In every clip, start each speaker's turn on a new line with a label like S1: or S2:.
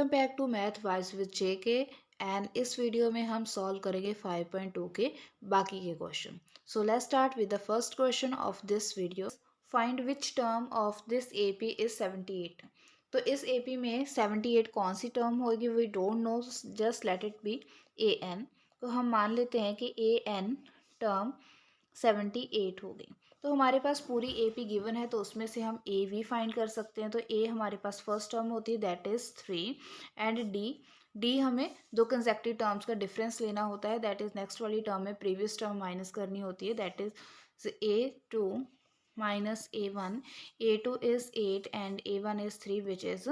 S1: Welcome back to math wise with JK and इस video में हम सॉल्व करेंगे 5.2 के बाकी के question. So let's start with the first question of this video. Find which term of this AP is 78। तो इस AP में 78 कौन सी टर्म होगी we don't know, just let it be a n. तो हम मान लेते हैं कि ए एन टर्म 78 होगी। तो हमारे पास पूरी ए पी गिवन है तो उसमें से हम ए भी फाइंड कर सकते हैं। तो ए हमारे पास फर्स्ट टर्म होती है दैट इज़ 3 एंड डी हमें दो कंसेक्टिव टर्म्स का डिफरेंस लेना होता है दैट इज़ नेक्स्ट वाली टर्म में प्रीवियस टर्म माइनस करनी होती है that is A2 minus A1। A2 is 8 and A1 is 3 which is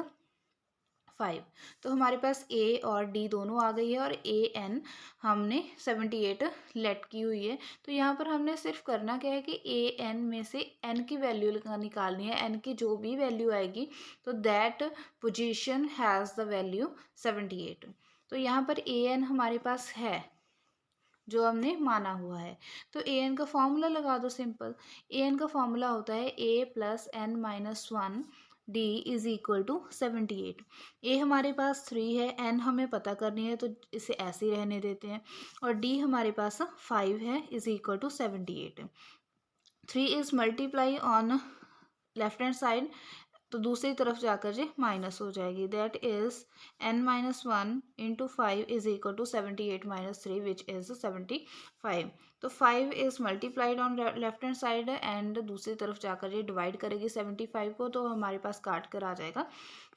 S1: 5। तो हमारे पास ए और डी दोनों आ गई है और ए एन हमने 78 लेट की हुई है। तो यहाँ पर हमने सिर्फ करना क्या है कि ए एन में से एन की वैल्यू निकालनी है। एन की जो भी वैल्यू आएगी तो that position has the value 78। तो यहाँ पर ए एन हमारे पास है जो हमने माना हुआ है। तो ए एन का फॉर्मूला लगा दो सिंपल। ए एन का फॉर्मूला होता है A plus N minus 1 D is equal to 78। A हमारे पास 3 है, एन हमें पता करनी है तो इसे ऐसे ही रहने देते हैं, और डी हमारे पास 5 है is equal to 78। 3 is multiply on left hand side तो दूसरी तरफ जाकर जे माइनस हो जाएगी that is n minus 1 into 5 is equal to 78 minus 3 which is 75। तो 5 इज multiplied on left hand side and दूसरी तरफ जाकर ये डिवाइड करेगी 75 को तो हमारे पास काट कर आ जाएगा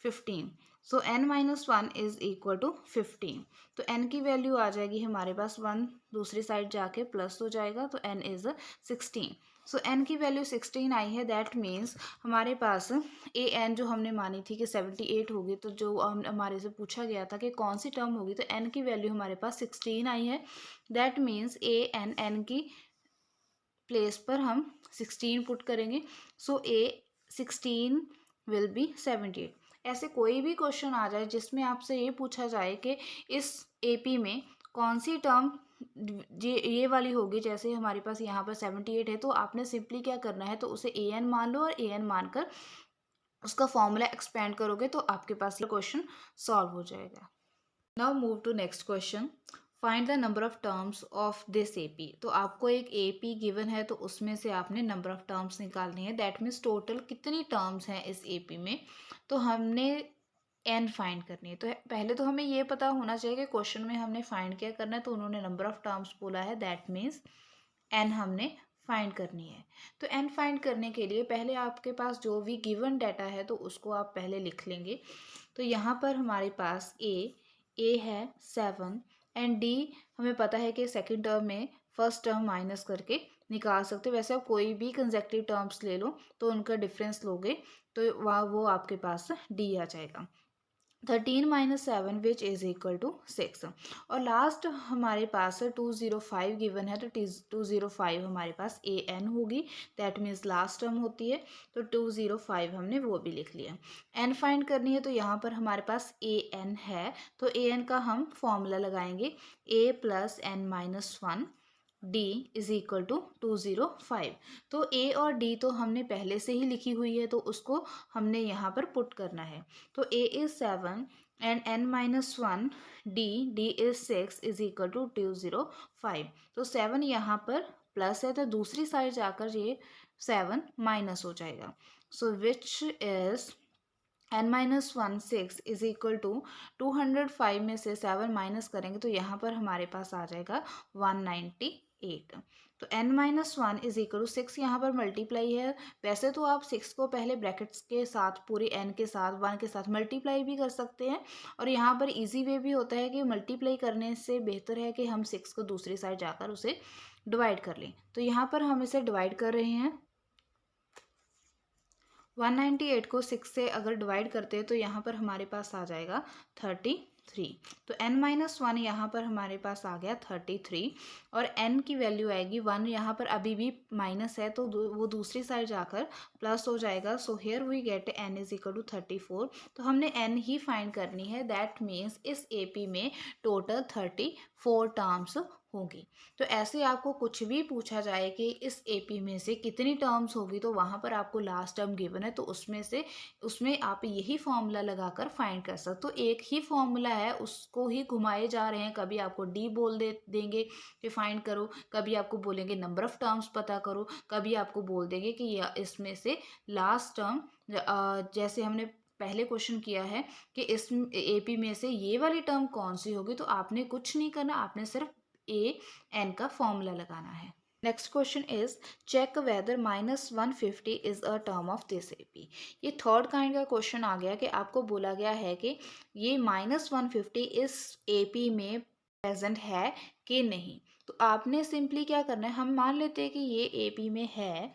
S1: 15। So n minus 1 is equal to 15। तो n की वैल्यू आ जाएगी हमारे पास 1 दूसरी साइड जाके प्लस हो जाएगा तो n इज 16। सो n की वैल्यू 16 आई है दैट मीन्स हमारे पास ए एन जो हमने मानी थी कि 78 होगी, तो जो हमारे से पूछा गया था कि कौन सी टर्म होगी तो एन की वैल्यू हमारे पास 16 आई है। दैट मीन्स ए एन की प्लेस पर हम 16 पुट करेंगे। सो ए 16 विल बी 78। ऐसे कोई भी क्वेश्चन आ जाए जिसमें आपसे ये पूछा जाए कि इस एपी में कौन सी टर्म ये वाली होगी, जैसे हमारे पास यहाँ पर 78 है तो आपने सिंपली क्या करना है तो उसे ए एन मान लो और ए एन मानकर उसका फॉर्मूला एक्सपेंड करोगे तो आपके पास ये क्वेश्चन सॉल्व हो जाएगा। Now move to next question. Find the number of terms of this AP. तो आपको एक एपी गिवन है तो उसमें से आपने नंबर ऑफ टर्म्स निकालनी है दैट मीन्स टोटल कितनी टर्म्स हैं इस एपी में। तो हमने एन फाइंड करनी है। तो पहले तो हमें ये पता होना चाहिए कि क्वेश्चन में हमने फाइंड क्या करना है। तो उन्होंने नंबर ऑफ टर्म्स बोला है दैट मीन्स एन हमने फाइंड करनी है। तो एन फाइंड करने के लिए पहले आपके पास जो भी गिवन डाटा है तो उसको आप पहले लिख लेंगे। तो यहाँ पर हमारे पास ए है 7 एंड डी हमें पता है कि सेकंड टर्म में फर्स्ट टर्म माइनस करके निकाल सकते। वैसे आप कोई भी कंसेक्टिव टर्म्स ले लो तो उनका डिफरेंस लोगे तो वो आपके पास डी आ जाएगा। 13 minus 7 which is equal to 6। और लास्ट हमारे पास 205 गिवन है तो 205 हमारे पास ए एन होगी दैट मीन्स लास्ट टर्म होती है। तो 205 हमने वो भी लिख लिया। एन फाइंड करनी है तो यहाँ पर हमारे पास ए एन है तो ए एन का हम फॉर्मूला लगाएंगे A plus N minus 1 D is equal to 205। तो ए और डी तो हमने पहले से ही लिखी हुई है तो उसको हमने यहाँ पर पुट करना है। तो A is 7 and N minus 1 D is 6 is equal to 205। तो 7 यहाँ पर प्लस है तो दूसरी साइड जाकर ये 7 माइनस हो जाएगा। So which is n minus 1 6 is equal to 205 में से 7 माइनस करेंगे तो यहाँ पर हमारे पास आ जाएगा 198। तो n minus 1 is equal to 6 यहाँ पर मल्टीप्लाई है। वैसे तो आप 6 को पहले ब्रैकेट्स के साथ पूरी n के साथ 1 के साथ मल्टीप्लाई भी कर सकते हैं, और यहाँ पर इजी वे भी होता है कि मल्टीप्लाई करने से बेहतर है कि हम 6 को दूसरी साइड जाकर उसे डिवाइड कर लें। तो यहाँ पर हम इसे डिवाइड कर रहे हैं। 198 को 6 से अगर डिवाइड करते हैं तो यहाँ पर हमारे पास आ जाएगा 33। तो n माइनस 1 यहाँ पर हमारे पास आ गया 33 और n की वैल्यू आएगी 1। यहाँ पर अभी भी माइनस है तो वो दूसरी साइड जाकर प्लस हो जाएगा। So here we get n is equal to 34। तो हमने n ही फाइंड करनी है दैट मीन्स इस एपी में टोटल 34 टर्म्स होगी। तो ऐसे आपको कुछ भी पूछा जाए कि इस एपी में से कितनी टर्म्स होगी, तो वहाँ पर आपको लास्ट टर्म गिवन है, तो उसमें आप यही फॉर्मूला लगाकर फाइंड कर सकते। तो एक ही फॉर्मूला है, उसको ही घुमाए जा रहे हैं। कभी आपको डी बोल देंगे कि फाइंड करो, कभी आपको बोलेंगे नंबर ऑफ टर्म्स पता करो, कभी आपको बोल देंगे कि इसमें से लास्ट टर्म, जैसे हमने पहले क्वेश्चन किया है कि इस एपी में से ये वाली टर्म कौन सी होगी, तो आपने कुछ नहीं करना, आपने सिर्फ ए एन का फॉर्मूला लगाना है। Next question is check whether -150 is a term of this AP. ये थर्ड काइंड का क्वेश्चन आ गया कि आपको बोला गया है कि ये -150 इस एपी में प्रेजेंट है कि नहीं। तो आपने सिंपली क्या करना है, हम मान लेते हैं कि ये एपी में है,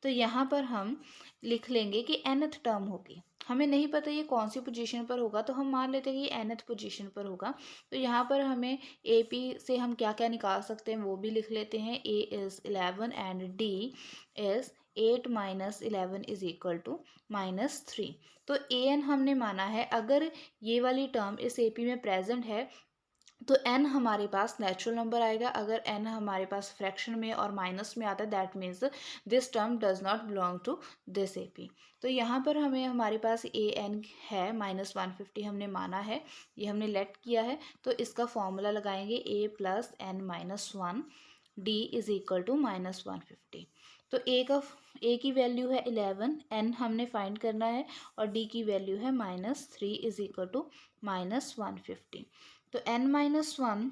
S1: तो यहाँ पर हम लिख लेंगे कि nth टर्म होगी। हमें नहीं पता ये कौन सी पोजीशन पर होगा, तो हम मान लेते हैं कि ये nth पोजीशन पर होगा। तो यहाँ पर हमें AP से हम क्या क्या निकाल सकते हैं वो भी लिख लेते हैं। A is 11 and D is 8 minus 11 is equal to -3। तो AN हमने माना है, अगर ये वाली टर्म इस AP में प्रेजेंट है तो n हमारे पास नेचुरल नंबर आएगा। अगर n हमारे पास फ्रैक्शन में और माइनस में आता है, that means this term does not belong to this AP. तो यहाँ पर हमारे पास ए एन है, -150 हमने माना है, ये हमने लेट किया है। तो इसका फॉर्मूला लगाएंगे a plus N minus 1 D is equal to -150। तो ए की वैल्यू है 11, एन हमने फाइंड करना है, और डी की वैल्यू है -3 इज इक्वल टू -150। तो n minus 1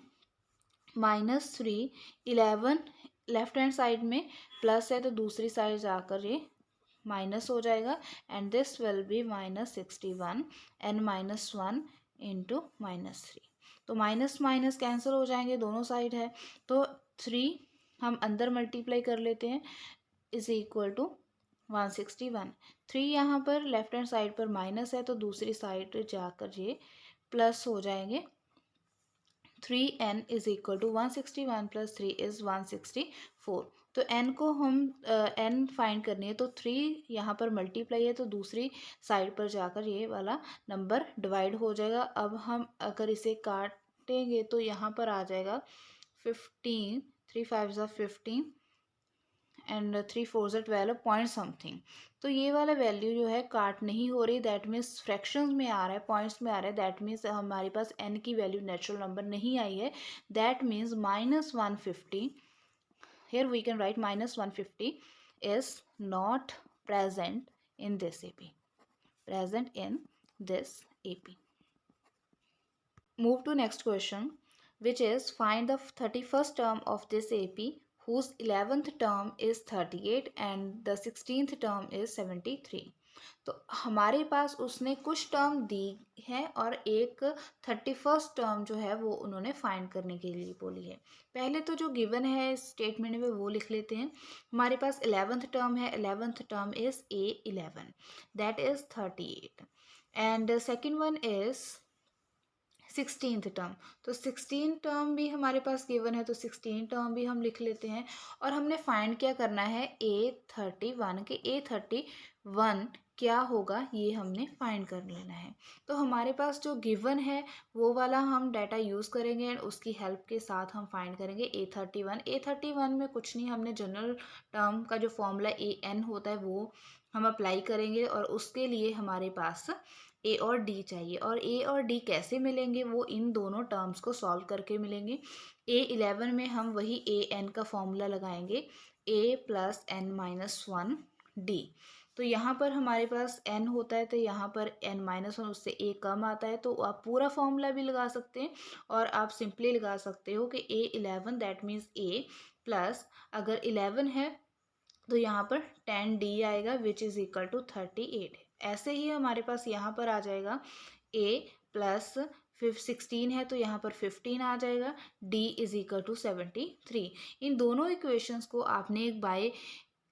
S1: -3, 11 left hand side में प्लस है, तो दूसरी साइड जाकर ये माइनस हो जाएगा, and this will be -61 n minus 1 into -3। तो माइनस माइनस कैंसिल हो जाएंगे, दोनों साइड है। तो 3 हम अंदर मल्टीप्लाई कर लेते हैं, इज इक्वल टू 161। 3 यहाँ पर लेफ्ट हैंड साइड पर माइनस है, तो दूसरी साइड जाकर ये प्लस हो जाएंगे। 3n is equal to 161 plus 3 is 164। तो n को हम n फाइंड करनी है, तो 3 यहाँ पर मल्टीप्लाई है, तो दूसरी साइड पर जाकर ये वाला नंबर डिवाइड हो जाएगा। अब हम अगर इसे काटेंगे तो यहाँ पर आ जाएगा 15, 3 5 15 एंड 3 4 12 पॉइंट समथिंग। तो ये वाला वैल्यू जो है काट नहीं हो रही, दैट मीन्स फ्रैक्शंस में आ रहा है, पॉइंट्स में आ रहा है, दैट मीन्स हमारे पास n की वैल्यू नेचुरल नंबर नहीं आई है। That means -150, here we can write -150 is not present in this AP, present in this AP. Move to next question, which is find the 31st term of this AP whose 11th term is 38 and the 16th term is 73. तो हमारे पास उसने कुछ term दी है और एक 31st term जो है वो उन्होंने फाइंड करने के लिए बोली है। पहले तो जो गिवन है स्टेटमेंट में वो लिख लेते हैं। हमारे पास 11th टर्म है, 11th term is A11, that is 38, and second one is 16th term. तो 16 टर्म भी हमारे पास गिवन है, तो 16 टर्म भी हम लिख लेते हैं। और हमने फाइंड क्या करना है, A31 के A31 क्या होगा ये हमने फाइंड कर लेना है। तो हमारे पास जो गिवन है वो वाला हम डाटा यूज़ करेंगे एंड उसकी हेल्प के साथ हम फाइंड करेंगे A31 में कुछ नहीं, हमने जनरल टर्म का जो फॉर्मूला AN होता है वो हम अप्लाई करेंगे, और उसके लिए हमारे पास ए और डी चाहिए। और ए और डी कैसे मिलेंगे, वो इन दोनों टर्म्स को सॉल्व करके मिलेंगे। A11 में हम वही AN का फॉर्मूला लगाएंगे, A plus N minus 1 D. तो यहाँ पर हमारे पास n होता है, तो यहाँ पर n-1 उससे a कम आता है, तो आप पूरा फॉर्मूला भी लगा सकते हैं, और आप सिंपली लगा सकते हो कि A11 that means a plus, अगर 11 है तो यहाँ पर 10d आएगा विच इज़ इक्वल टू 38। ऐसे ही हमारे पास यहाँ पर आ जाएगा a प्लस 16 है, तो यहाँ पर 15 आ जाएगा, d इज इक्वल टू 73। इन दोनों इक्वेशंस को आपने एक बाय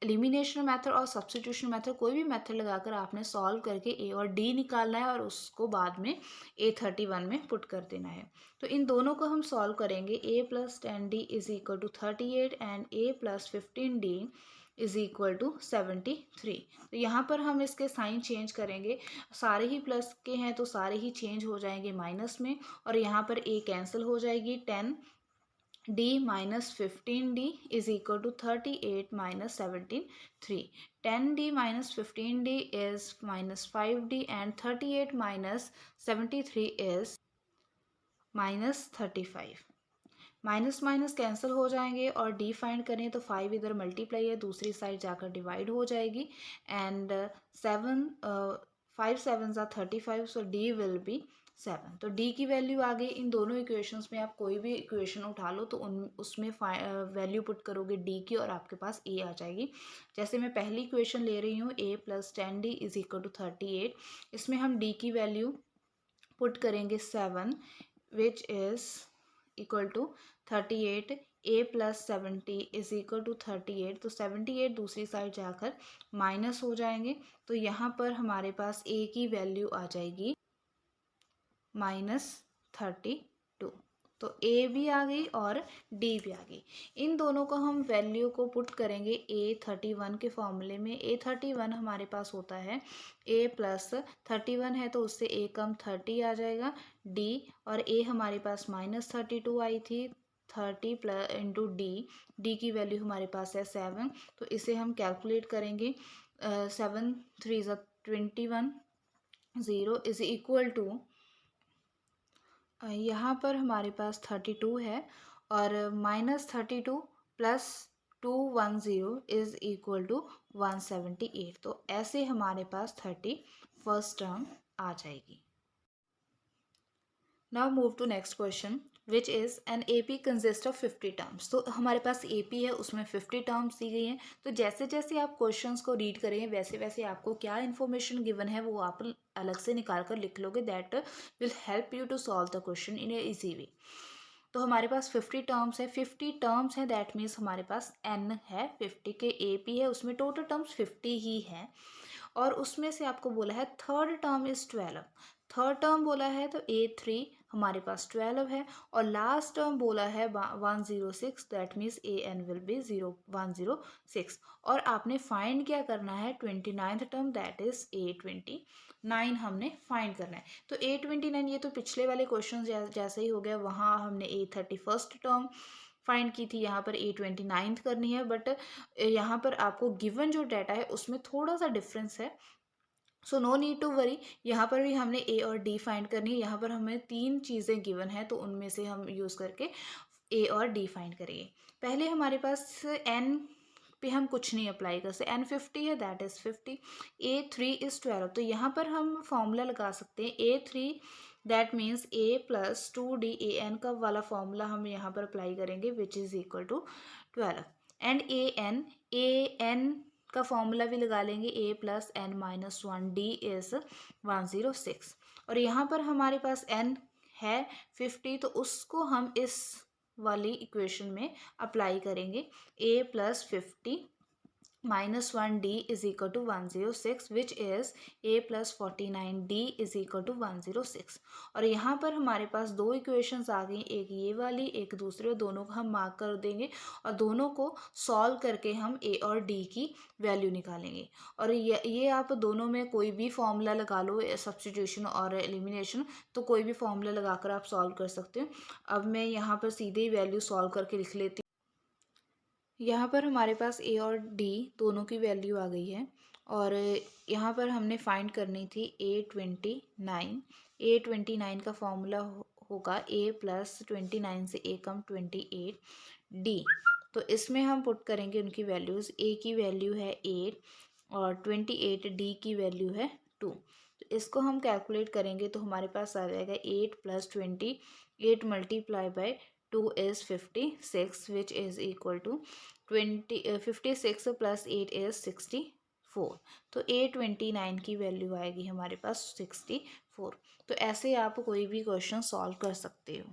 S1: एलिमिनेशन मेथड और सब्स्टिट्यूशन मेथड, कोई भी मेथड लगाकर आपने सॉल्व करके a और d निकालना है, और उसको बाद में A31 में पुट कर देना है। तो इन दोनों को हम सॉल्व करेंगे, a plus 10d is equal to 38 and a plus 15d is equal to 73। तो यहाँ पर हम इसके साइन चेंज करेंगे, सारे ही प्लस के हैं तो सारे ही चेंज हो जाएंगे माइनस में, और यहाँ पर a कैंसिल हो जाएगी, 10 d minus 15d is equal to 38 minus 17 3. 10d minus 15d is minus 5d and 38 minus 73 is minus 35. Minus minus cancel हो जाएंगे और डी फाइंड करें तो 5 इधर मल्टीप्लाई है, दूसरी साइड जाकर डिवाइड हो जाएगी and 7 5 7 35, so D will be 7. तो डी की वैल्यू आ गई. इन दोनों इक्वेशंस में आप कोई भी इक्वेशन उठा लो तो उसमें वैल्यू पुट करोगे डी की और आपके पास ए आ जाएगी. जैसे मैं पहली इक्वेशन ले रही हूँ a plus 10d is equal to 38. इसमें हम डी की वैल्यू पुट करेंगे 7 which is equal to 38. a plus 70 is equal to 38. तो 78 दूसरी साइड जाकर माइनस हो जाएंगे. तो यहाँ पर हमारे पास a की वैल्यू आ जाएगी -32. तो a भी आ गई और d भी आ गई. इन दोनों को हम वैल्यू को पुट करेंगे a31 के फॉर्मूले में. a31 हमारे पास होता है a प्लस 31 है तो उससे a कम 30 आ जाएगा d, और a हमारे पास -32 आई थी. 30 प्लस इंटू डी की वैल्यू हमारे पास है 7. तो इसे हम कैलकुलेट करेंगे. 7 3 21 0 इज इक्वल टू यहाँ पर हमारे पास 32 है और -32 प्लस 210 इज इक्वल टू 178. तो ऐसे हमारे पास 31st टर्म आ जाएगी. Now move to next question which is an AP consist of 50 terms. तो हमारे पास AP है, उसमें 50 टर्म्स दी गई हैं. तो जैसे जैसे आप क्वेश्चंस को रीड करेंगे वैसे वैसे आपको क्या इन्फॉर्मेशन गिवन है वो आप अलग से निकाल कर लिख लोगे. That will help you to solve the question in a easy way. तो हमारे पास 50 टर्म्स है. 50 टर्म्स है दैट मीन्स हमारे पास n है. 50 के AP है, उसमें टोटल टर्म्स 50 ही है और उसमें से आपको बोला है third term is 12. Third term बोला है तो A3 हमारे पास 12 है और लास्ट टर्म बोला है 106. That means AN will be 106. और आपने फाइंड क्या करना है 29th term that is A29 हमने फाइंड करना है. तो A29 ये तो पिछले वाले क्वेश्चन जैसे ही हो गया. वहाँ हमने A31st टर्म फाइंड की थी, यहाँ पर A29th करनी है. बट यहाँ पर आपको गिवन जो डाटा है उसमें थोड़ा सा डिफरेंस है. So no need to worry. यहाँ पर भी हमने A और D फाइंड करनी है. यहाँ पर हमें 3 चीज़ें गिवन है तो उनमें से हम यूज़ करके A और D फाइंड करेंगे. पहले हमारे पास N पे हम कुछ नहीं अप्लाई कर सकते. N 50 है दैट इज़ 50. A3 is 12. तो यहाँ पर हम फॉर्मूला लगा सकते हैं A3 that means A plus 2D AN का वाला फॉर्मूला हम यहाँ पर अप्लाई करेंगे which is equal to 12. And AN का फॉर्मूला भी लगा लेंगे. A plus n minus 1D is 106. और यहाँ पर हमारे पास n है 50 तो उसको हम इस वाली इक्वेशन में अप्लाई करेंगे. A plus 50 -1D is equal to 106 which is A plus 49D is equal to 106. और यहाँ पर हमारे पास दो इक्वेशंस आ गई, एक ये वाली एक दूसरे. दोनों को हम मार्क कर देंगे और दोनों को सॉल्व करके हम A और D की वैल्यू निकालेंगे. और ये आप दोनों में कोई भी फॉर्मूला लगा लो, सब्स्टिट्यूशन और एलिमिनेशन, तो कोई भी फॉर्मूला लगाकर आप सॉल्व कर सकते हो. अब मैं यहाँ पर सीधे ही वैल्यू सॉल्व करके लिख लेती हूँ. यहाँ पर हमारे पास A और D दोनों की वैल्यू आ गई है और यहाँ पर हमने फाइंड करनी थी A29. A29 का फॉर्मूला होगा A प्लस 29 से A कम 28D. तो इसमें हम पुट करेंगे उनकी वैल्यूज़. A की वैल्यू है 8 और 28D की वैल्यू है 2. तो इसको हम कैलकुलेट करेंगे तो हमारे पास आ जाएगा 8 plus 8 multiply by 2 is 56 which is equal to 56 plus 8 is 64. तो A29 की वैल्यू आएगी हमारे पास 64. तो ऐसे आप कोई भी क्वेश्चन सॉल्व कर सकते हो.